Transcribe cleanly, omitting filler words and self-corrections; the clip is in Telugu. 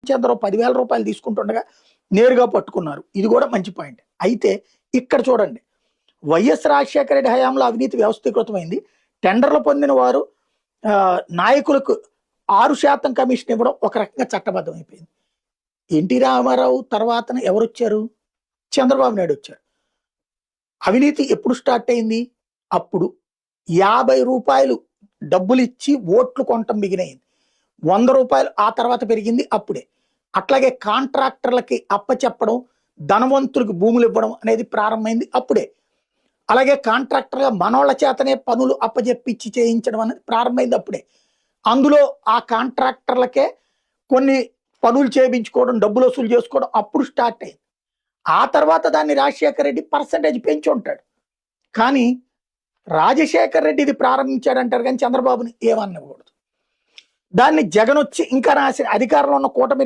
చంద్రబాబు 10,000 రూపాయలు తీసుకుంటుండగా నేరుగా పట్టుకున్నారు. ఇది కూడా మంచి పాయింట్. అయితే ఇక్కడ చూడండి, వైఎస్ రాజశేఖర రెడ్డి హయాంలో అవినీతి వ్యవస్థీకృతమైంది. టెండర్లు పొందిన వారు నాయకులకు 6% కమిషన్ ఇవ్వడం ఒక రకంగా చట్టబద్ధం అయిపోయింది. ఎన్టీ రామారావు తర్వాత ఎవరు వచ్చారు? చంద్రబాబు నాయుడు వచ్చారు. అవినీతి ఎప్పుడు స్టార్ట్ అయింది? అప్పుడు 50 రూపాయలు డబ్బులు ఇచ్చి ఓట్లు కొనటం మిగిలింది. 100 రూపాయలు ఆ తర్వాత పెరిగింది అప్పుడే. అట్లాగే కాంట్రాక్టర్లకి అప్పచెప్పడం, ధనవంతులకు భూములు ఇవ్వడం అనేది ప్రారంభమైంది అప్పుడే. అలాగే కాంట్రాక్టర్గా మనోళ్ల చేతనే పనులు అప్పచెప్పించి చేయించడం అనేది ప్రారంభమైంది అప్పుడే. అందులో ఆ కాంట్రాక్టర్లకే కొన్ని పనులు చేయించుకోవడం, డబ్బులు వసూలు చేసుకోవడం అప్పుడు స్టార్ట్ అయింది. ఆ తర్వాత దాన్ని రాజశేఖర రెడ్డి పర్సంటేజ్ పెంచి ఉంటాడు. కానీ రాజశేఖర రెడ్డి ఇది ప్రారంభించాడంటారు, కానీ చంద్రబాబుని ఏమనకూడదు. దాన్ని జగన్ వచ్చి ఇంకా అధికారంలో ఉన్న కూటమి